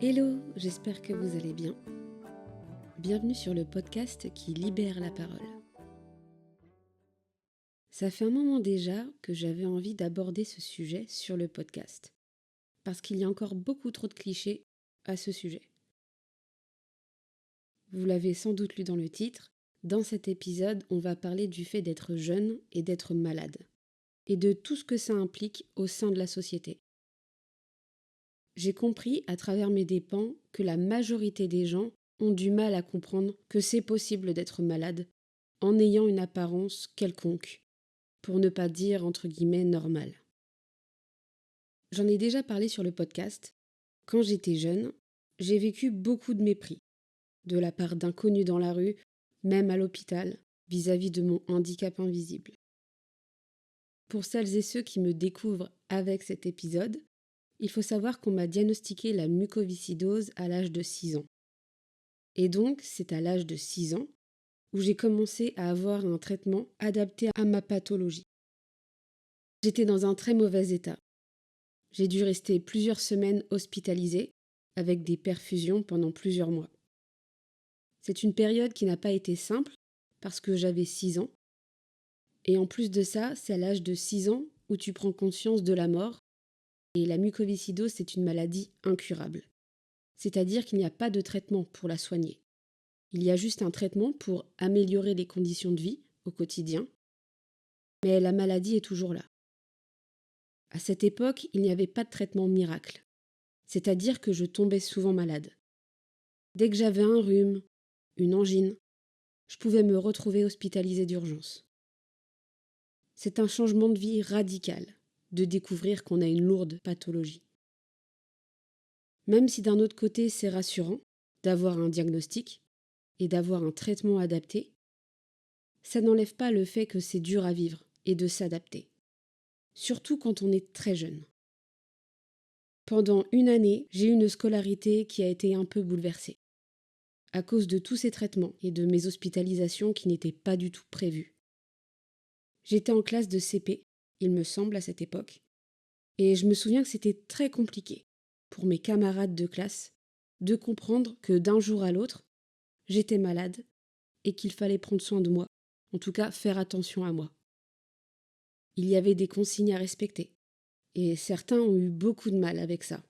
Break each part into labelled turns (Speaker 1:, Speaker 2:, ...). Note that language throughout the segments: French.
Speaker 1: Hello, j'espère que vous allez bien. Bienvenue sur le podcast qui libère la parole. Ça fait un moment déjà que j'avais envie d'aborder ce sujet sur le podcast, parce qu'il y a encore beaucoup trop de clichés à ce sujet. Vous l'avez sans doute lu dans le titre, dans cet épisode, on va parler du fait d'être jeune et d'être malade, et de tout ce que ça implique au sein de la société. J'ai compris à travers mes dépens que la majorité des gens ont du mal à comprendre que c'est possible d'être malade en ayant une apparence quelconque, pour ne pas dire entre guillemets normale. J'en ai déjà parlé sur le podcast. Quand j'étais jeune, j'ai vécu beaucoup de mépris, de la part d'inconnus dans la rue, même à l'hôpital, vis-à-vis de mon handicap invisible. Pour celles et ceux qui me découvrent avec cet épisode, il faut savoir qu'on m'a diagnostiqué la mucoviscidose à l'âge de 6 ans. Et donc, c'est à l'âge de 6 ans où j'ai commencé à avoir un traitement adapté à ma pathologie. J'étais dans un très mauvais état. J'ai dû rester plusieurs semaines hospitalisée avec des perfusions pendant plusieurs mois. C'est une période qui n'a pas été simple parce que j'avais 6 ans. Et en plus de ça, c'est à l'âge de 6 ans où tu prends conscience de la mort. Et la mucoviscidose, c'est une maladie incurable. C'est-à-dire qu'il n'y a pas de traitement pour la soigner. Il y a juste un traitement pour améliorer les conditions de vie au quotidien. Mais la maladie est toujours là. À cette époque, il n'y avait pas de traitement miracle. C'est-à-dire que je tombais souvent malade. Dès que j'avais un rhume, une angine, je pouvais me retrouver hospitalisée d'urgence. C'est un changement de vie radical de découvrir qu'on a une lourde pathologie. Même si d'un autre côté c'est rassurant d'avoir un diagnostic et d'avoir un traitement adapté, ça n'enlève pas le fait que c'est dur à vivre et de s'adapter, surtout quand on est très jeune. Pendant une année, j'ai eu une scolarité qui a été un peu bouleversée, à cause de tous ces traitements et de mes hospitalisations qui n'étaient pas du tout prévues. J'étais en classe de CP, il me semble, à cette époque, et je me souviens que c'était très compliqué pour mes camarades de classe de comprendre que d'un jour à l'autre, j'étais malade et qu'il fallait prendre soin de moi, en tout cas faire attention à moi. Il y avait des consignes à respecter, et certains ont eu beaucoup de mal avec ça.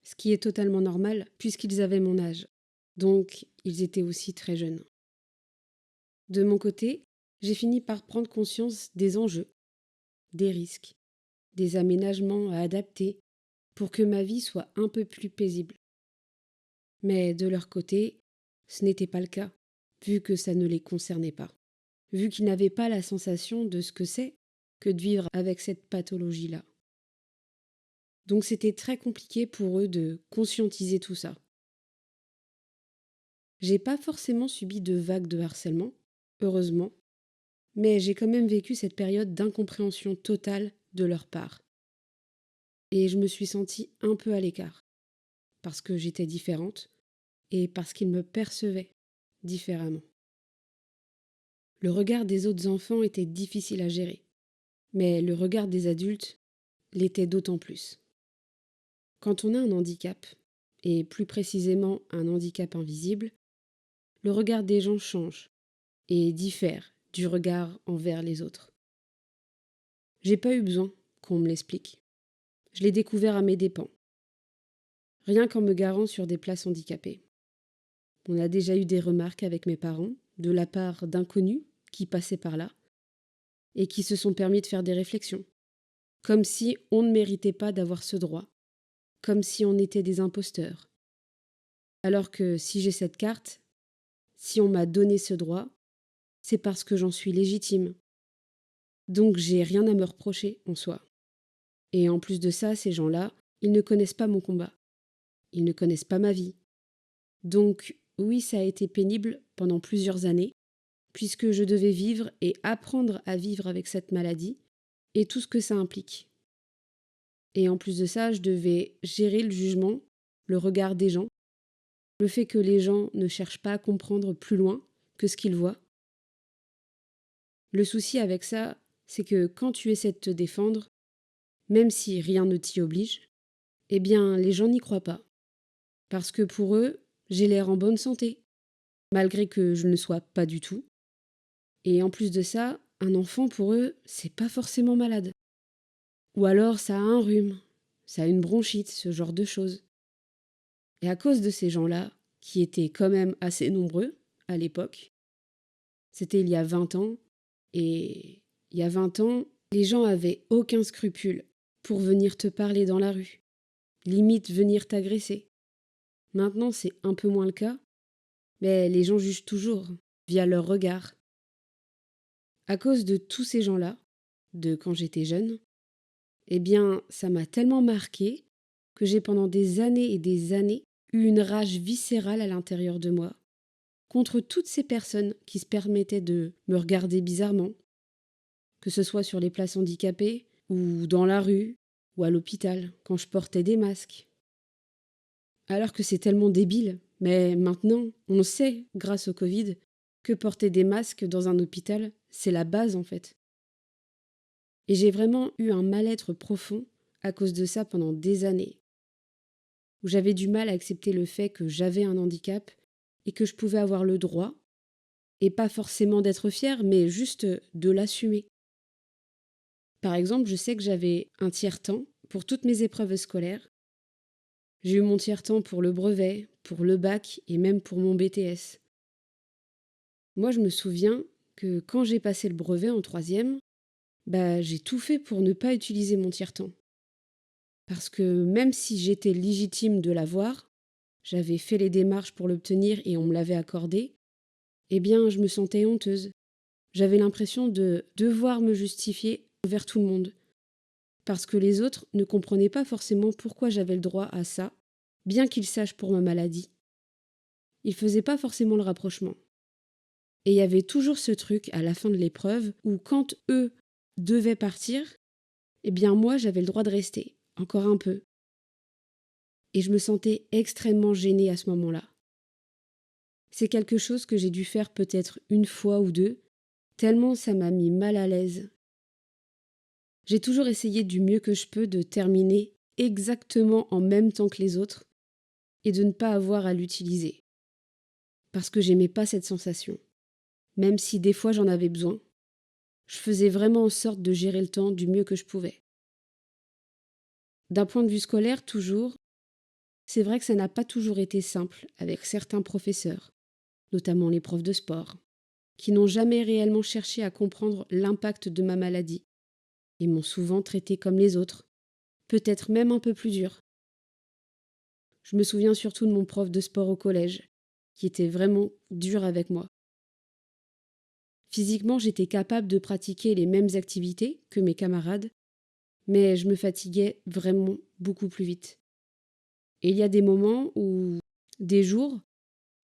Speaker 1: Ce qui est totalement normal puisqu'ils avaient mon âge, donc ils étaient aussi très jeunes. De mon côté, j'ai fini par prendre conscience des enjeux, des risques, des aménagements à adapter pour que ma vie soit un peu plus paisible. Mais de leur côté, ce n'était pas le cas, vu que ça ne les concernait pas, vu qu'ils n'avaient pas la sensation de ce que c'est que de vivre avec cette pathologie-là. Donc c'était très compliqué pour eux de conscientiser tout ça. J'ai pas forcément subi de vagues de harcèlement, heureusement, mais j'ai quand même vécu cette période d'incompréhension totale de leur part. Et je me suis sentie un peu à l'écart, parce que j'étais différente et parce qu'ils me percevaient différemment. Le regard des autres enfants était difficile à gérer, mais le regard des adultes l'était d'autant plus. Quand on a un handicap, et plus précisément un handicap invisible, le regard des gens change et diffère du regard envers les autres. J'ai pas eu besoin qu'on me l'explique. Je l'ai découvert à mes dépens, rien qu'en me garant sur des places handicapées. On a déjà eu des remarques avec mes parents, de la part d'inconnus qui passaient par là, et qui se sont permis de faire des réflexions, comme si on ne méritait pas d'avoir ce droit, comme si on était des imposteurs. Alors que si j'ai cette carte, si on m'a donné ce droit, c'est parce que j'en suis légitime. Donc j'ai rien à me reprocher en soi. Et en plus de ça, ces gens-là, ils ne connaissent pas mon combat. Ils ne connaissent pas ma vie. Donc oui, ça a été pénible pendant plusieurs années, puisque je devais vivre et apprendre à vivre avec cette maladie et tout ce que ça implique. Et en plus de ça, je devais gérer le jugement, le regard des gens, le fait que les gens ne cherchent pas à comprendre plus loin que ce qu'ils voient. Le souci avec ça, c'est que quand tu essaies de te défendre, même si rien ne t'y oblige, eh bien les gens n'y croient pas. Parce que pour eux, j'ai l'air en bonne santé, malgré que je ne le sois pas du tout. Et en plus de ça, un enfant pour eux, c'est pas forcément malade. Ou alors ça a un rhume, ça a une bronchite, ce genre de choses. Et à cause de ces gens-là, qui étaient quand même assez nombreux à l'époque, c'était il y a 20 ans, et il y a 20 ans, les gens avaient aucun scrupule pour venir te parler dans la rue, limite venir t'agresser. Maintenant, c'est un peu moins le cas, mais les gens jugent toujours, via leur regard. À cause de tous ces gens-là, de quand j'étais jeune, eh bien, ça m'a tellement marqué que j'ai pendant des années et des années eu une rage viscérale à l'intérieur de moi, contre toutes ces personnes qui se permettaient de me regarder bizarrement, que ce soit sur les places handicapées, ou dans la rue, ou à l'hôpital, quand je portais des masques. Alors que c'est tellement débile, mais maintenant, on sait, grâce au Covid, que porter des masques dans un hôpital, c'est la base en fait. Et j'ai vraiment eu un mal-être profond à cause de ça pendant des années, où j'avais du mal à accepter le fait que j'avais un handicap et que je pouvais avoir le droit, et pas forcément d'être fière, mais juste de l'assumer. Par exemple, je sais que j'avais un tiers-temps pour toutes mes épreuves scolaires. J'ai eu mon tiers-temps pour le brevet, pour le bac et même pour mon BTS. Moi, je me souviens que quand j'ai passé le brevet en troisième, j'ai tout fait pour ne pas utiliser mon tiers-temps. Parce que même si j'étais légitime de l'avoir, j'avais fait les démarches pour l'obtenir et on me l'avait accordé, eh bien, je me sentais honteuse. J'avais l'impression de devoir me justifier envers tout le monde. Parce que les autres ne comprenaient pas forcément pourquoi j'avais le droit à ça, bien qu'ils sachent pour ma maladie. Ils faisaient pas forcément le rapprochement. Et il y avait toujours ce truc à la fin de l'épreuve où quand eux devaient partir, eh bien moi j'avais le droit de rester, encore un peu. Et je me sentais extrêmement gênée à ce moment-là. C'est quelque chose que j'ai dû faire peut-être une fois ou deux, tellement ça m'a mis mal à l'aise. J'ai toujours essayé du mieux que je peux de terminer exactement en même temps que les autres et de ne pas avoir à l'utiliser. Parce que j'aimais pas cette sensation. Même si des fois j'en avais besoin, je faisais vraiment en sorte de gérer le temps du mieux que je pouvais. D'un point de vue scolaire, toujours, c'est vrai que ça n'a pas toujours été simple avec certains professeurs, notamment les profs de sport, qui n'ont jamais réellement cherché à comprendre l'impact de ma maladie et m'ont souvent traité comme les autres, peut-être même un peu plus dur. Je me souviens surtout de mon prof de sport au collège, qui était vraiment dur avec moi. Physiquement, j'étais capable de pratiquer les mêmes activités que mes camarades, mais je me fatiguais vraiment beaucoup plus vite. Et il y a des jours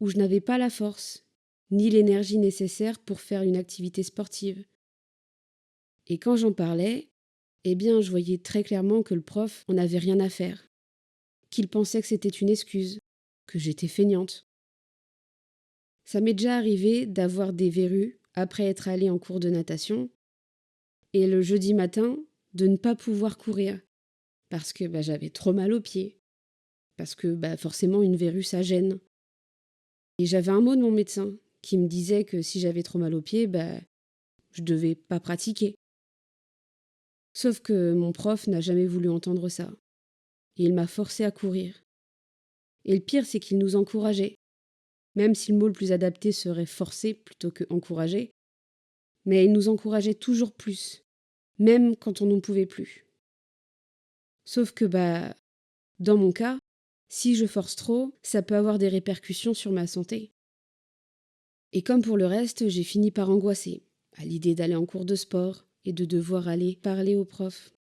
Speaker 1: où je n'avais pas la force, ni l'énergie nécessaire pour faire une activité sportive. Et quand j'en parlais, eh bien, je voyais très clairement que le prof en avait rien à faire, qu'il pensait que c'était une excuse, que j'étais feignante. Ça m'est déjà arrivé d'avoir des verrues après être allée en cours de natation, et le jeudi matin, de ne pas pouvoir courir, parce que j'avais trop mal aux pieds, parce que forcément une verrue ça gêne. Et j'avais un mot de mon médecin qui me disait que si j'avais trop mal aux pieds, je devais pas pratiquer. Sauf que mon prof n'a jamais voulu entendre ça. Et il m'a forcé à courir. Et le pire, c'est qu'il nous encourageait. Même si le mot le plus adapté serait forcer plutôt que encourager. Mais il nous encourageait toujours plus. Même quand on n'en pouvait plus. Sauf que dans mon cas, si je force trop, ça peut avoir des répercussions sur ma santé. Et comme pour le reste, j'ai fini par angoisser à l'idée d'aller en cours de sport et de devoir aller parler au prof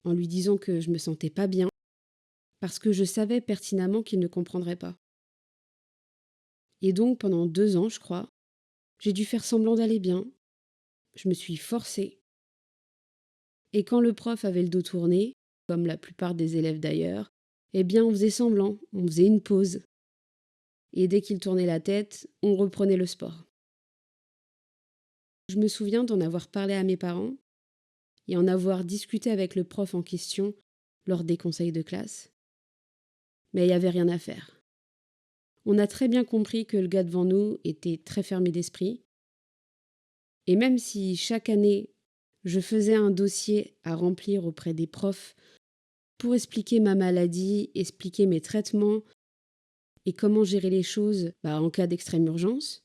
Speaker 1: en lui disant que je me sentais pas bien parce que je savais pertinemment qu'il ne comprendrait pas. Et donc pendant 2 ans, je crois, j'ai dû faire semblant d'aller bien. Je me suis forcée. Et quand le prof avait le dos tourné, comme la plupart des élèves d'ailleurs, eh bien on faisait semblant, on faisait une pause. Et dès qu'il tournait la tête, on reprenait le sport. Je me souviens d'en avoir parlé à mes parents et en avoir discuté avec le prof en question lors des conseils de classe. Mais il n'y avait rien à faire. On a très bien compris que le gars devant nous était très fermé d'esprit. Et même si chaque année, je faisais un dossier à remplir auprès des profs pour expliquer ma maladie, expliquer mes traitements et comment gérer les choses en cas d'extrême urgence,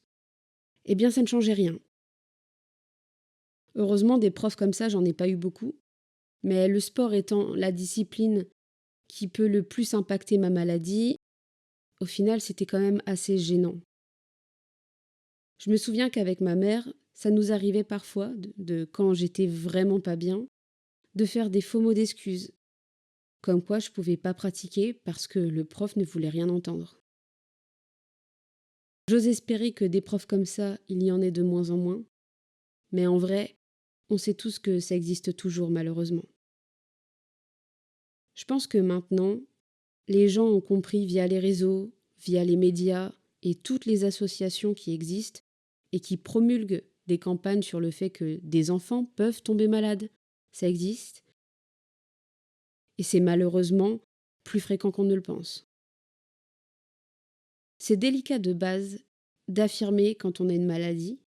Speaker 1: eh bien ça ne changeait rien. Heureusement, des profs comme ça, j'en ai pas eu beaucoup. Mais le sport étant la discipline qui peut le plus impacter ma maladie, au final, c'était quand même assez gênant. Je me souviens qu'avec ma mère, ça nous arrivait parfois, quand j'étais vraiment pas bien, de faire des faux mots d'excuses, comme quoi je pouvais pas pratiquer parce que le prof ne voulait rien entendre. J'ose espérer que des profs comme ça, il y en ait de moins en moins, mais en vrai, on sait tous que ça existe toujours malheureusement. Je pense que maintenant, les gens ont compris via les réseaux, via les médias et toutes les associations qui existent et qui promulguent des campagnes sur le fait que des enfants peuvent tomber malades. Ça existe. Et c'est malheureusement plus fréquent qu'on ne le pense. C'est délicat de base d'affirmer quand on a une maladie,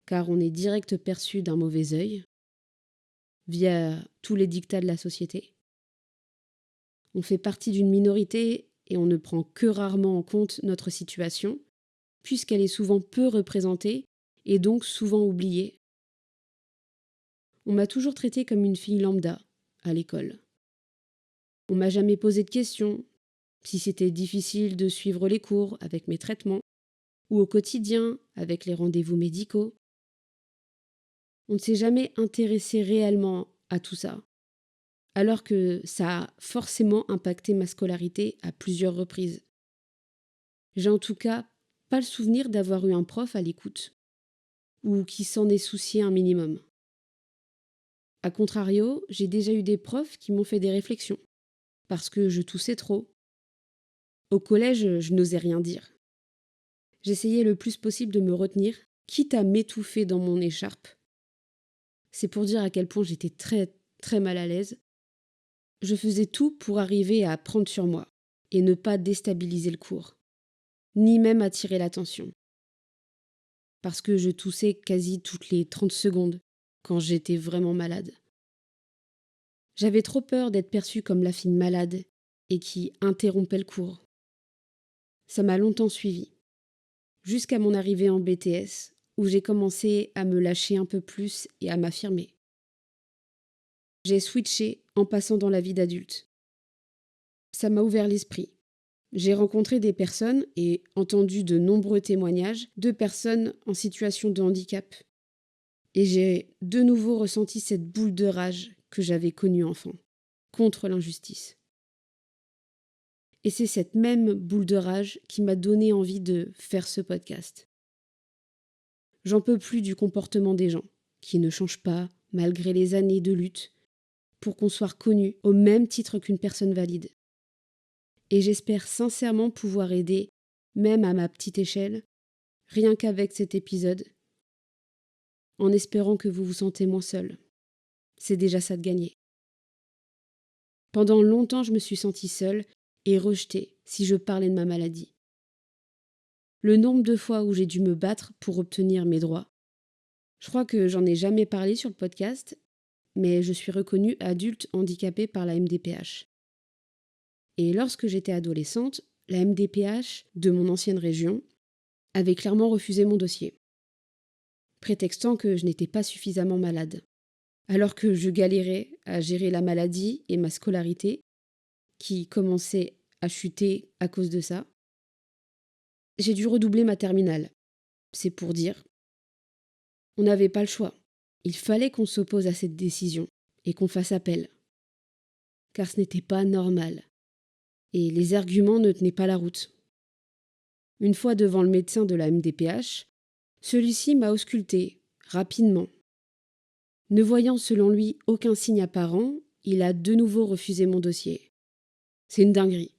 Speaker 1: car on est direct perçu d'un mauvais œil via tous les dictats de la société. On fait partie d'une minorité et on ne prend que rarement en compte notre situation, puisqu'elle est souvent peu représentée et donc souvent oubliée. On m'a toujours traitée comme une fille lambda à l'école. On m'a jamais posé de questions si c'était difficile de suivre les cours avec mes traitements ou au quotidien avec les rendez-vous médicaux. On ne s'est jamais intéressé réellement à tout ça, alors que ça a forcément impacté ma scolarité à plusieurs reprises. J'ai en tout cas pas le souvenir d'avoir eu un prof à l'écoute, ou qui s'en est soucié un minimum. A contrario, j'ai déjà eu des profs qui m'ont fait des réflexions, parce que je toussais trop. Au collège, je n'osais rien dire. J'essayais le plus possible de me retenir, quitte à m'étouffer dans mon écharpe. C'est pour dire à quel point j'étais très, très mal à l'aise. Je faisais tout pour arriver à prendre sur moi, et ne pas déstabiliser le cours, ni même attirer l'attention. Parce que je toussais quasi toutes les 30 secondes, quand j'étais vraiment malade. J'avais trop peur d'être perçue comme la fille malade et qui interrompait le cours. Ça m'a longtemps suivie, jusqu'à mon arrivée en BTS, où j'ai commencé à me lâcher un peu plus et à m'affirmer. J'ai switché en passant dans la vie d'adulte. Ça m'a ouvert l'esprit. J'ai rencontré des personnes et entendu de nombreux témoignages de personnes en situation de handicap. Et j'ai de nouveau ressenti cette boule de rage que j'avais connue enfant, contre l'injustice. Et c'est cette même boule de rage qui m'a donné envie de faire ce podcast. J'en peux plus du comportement des gens, qui ne changent pas malgré les années de lutte, pour qu'on soit reconnu au même titre qu'une personne valide. Et j'espère sincèrement pouvoir aider, même à ma petite échelle, rien qu'avec cet épisode, en espérant que vous vous sentez moins seul. C'est déjà ça de gagner. Pendant longtemps, je me suis sentie seule et rejetée si je parlais de ma maladie. Le nombre de fois où j'ai dû me battre pour obtenir mes droits. Je crois que j'en ai jamais parlé sur le podcast, mais je suis reconnue adulte handicapée par la MDPH. Et lorsque j'étais adolescente, la MDPH de mon ancienne région avait clairement refusé mon dossier, prétextant que je n'étais pas suffisamment malade, alors que je galérais à gérer la maladie et ma scolarité, qui commençait à chuter à cause de ça. J'ai dû redoubler ma terminale. C'est pour dire. On n'avait pas le choix. Il fallait qu'on s'oppose à cette décision et qu'on fasse appel. Car ce n'était pas normal. Et les arguments ne tenaient pas la route. Une fois devant le médecin de la MDPH, celui-ci m'a ausculté rapidement. Ne voyant selon lui aucun signe apparent, il a de nouveau refusé mon dossier. C'est une dinguerie.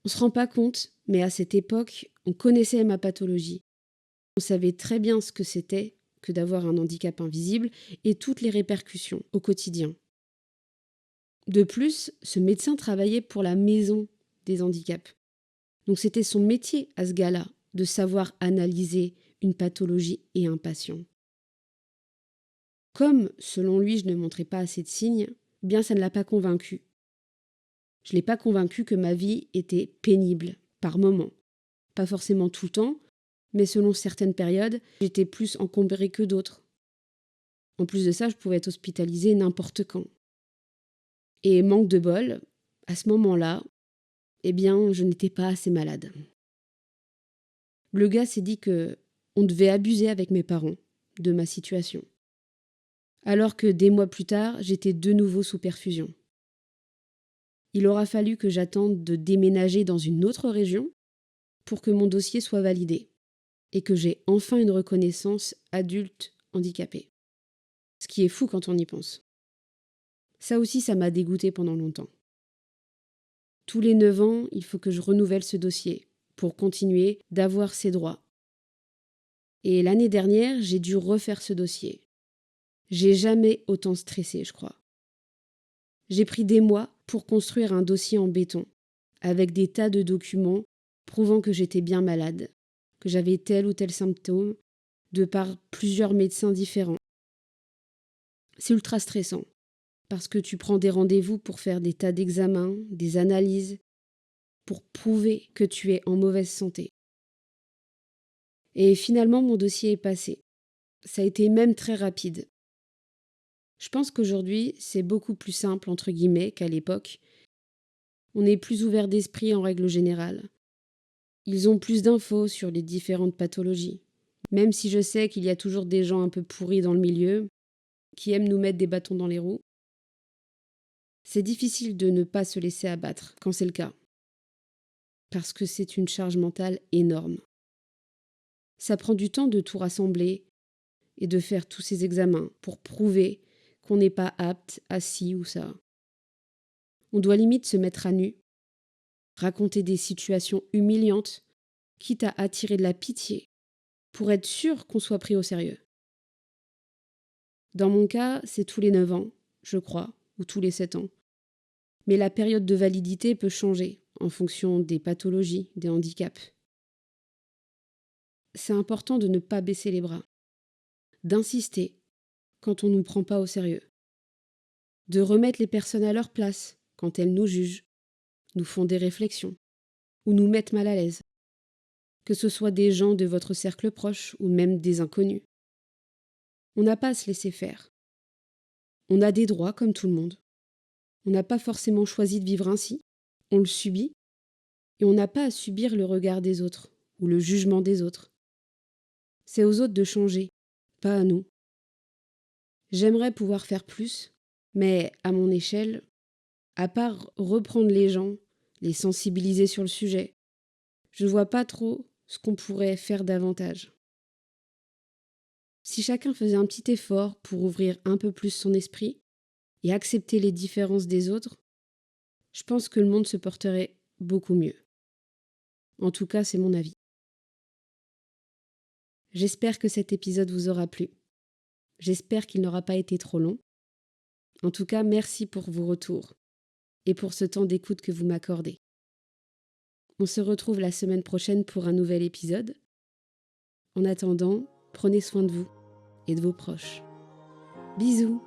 Speaker 1: On se rend pas compte, mais à cette époque, on connaissait ma pathologie. On savait très bien ce que c'était que d'avoir un handicap invisible et toutes les répercussions au quotidien. De plus, ce médecin travaillait pour la maison des handicaps. Donc c'était son métier à ce gars-là, de savoir analyser une pathologie et un patient. Comme, selon lui, je ne montrais pas assez de signes, bien ça ne l'a pas convaincu. Je ne l'ai pas convaincu que ma vie était pénible, par moments. Pas forcément tout le temps, mais selon certaines périodes, j'étais plus encombrée que d'autres. En plus de ça, je pouvais être hospitalisée n'importe quand. Et manque de bol, à ce moment-là, eh bien, je n'étais pas assez malade. Le gars s'est dit que on devait abuser avec mes parents de ma situation. Alors que des mois plus tard, j'étais de nouveau sous perfusion. Il aura fallu que j'attende de déménager dans une autre région pour que mon dossier soit validé et que j'ai enfin une reconnaissance adulte handicapé. Ce qui est fou quand on y pense. Ça aussi, ça m'a dégoûtée pendant longtemps. Tous les 9 ans, il faut que je renouvelle ce dossier pour continuer d'avoir ces droits. Et l'année dernière, j'ai dû refaire ce dossier. J'ai jamais autant stressé, je crois. J'ai pris des mois pour construire un dossier en béton, avec des tas de documents prouvant que j'étais bien malade, que j'avais tel ou tel symptôme, de par plusieurs médecins différents. C'est ultra stressant, parce que tu prends des rendez-vous pour faire des tas d'examens, des analyses, pour prouver que tu es en mauvaise santé. Et finalement, mon dossier est passé. Ça a été même très rapide. Je pense qu'aujourd'hui, c'est beaucoup plus simple, entre guillemets, qu'à l'époque. On est plus ouvert d'esprit en règle générale. Ils ont plus d'infos sur les différentes pathologies. Même si je sais qu'il y a toujours des gens un peu pourris dans le milieu, qui aiment nous mettre des bâtons dans les roues, c'est difficile de ne pas se laisser abattre quand c'est le cas. Parce que c'est une charge mentale énorme. Ça prend du temps de tout rassembler et de faire tous ces examens pour prouver qu'on n'est pas apte à ci ou ça. On doit limite se mettre à nu, raconter des situations humiliantes, quitte à attirer de la pitié, pour être sûr qu'on soit pris au sérieux. Dans mon cas, c'est tous les 9 ans, je crois, ou tous les 7 ans. Mais la période de validité peut changer en fonction des pathologies, des handicaps. C'est important de ne pas baisser les bras, d'insister quand on ne nous prend pas au sérieux, de remettre les personnes à leur place quand elles nous jugent, nous font des réflexions ou nous mettent mal à l'aise, que ce soit des gens de votre cercle proche ou même des inconnus. On n'a pas à se laisser faire. On a des droits comme tout le monde. On n'a pas forcément choisi de vivre ainsi, on le subit, et on n'a pas à subir le regard des autres ou le jugement des autres. C'est aux autres de changer, pas à nous. J'aimerais pouvoir faire plus, mais à mon échelle, à part reprendre les gens, les sensibiliser sur le sujet, je ne vois pas trop ce qu'on pourrait faire davantage. Si chacun faisait un petit effort pour ouvrir un peu plus son esprit et accepter les différences des autres, je pense que le monde se porterait beaucoup mieux. En tout cas, c'est mon avis. J'espère que cet épisode vous aura plu. J'espère qu'il n'aura pas été trop long. En tout cas, merci pour vos retours et pour ce temps d'écoute que vous m'accordez. On se retrouve la semaine prochaine pour un nouvel épisode. En attendant, prenez soin de vous et de vos proches. Bisous!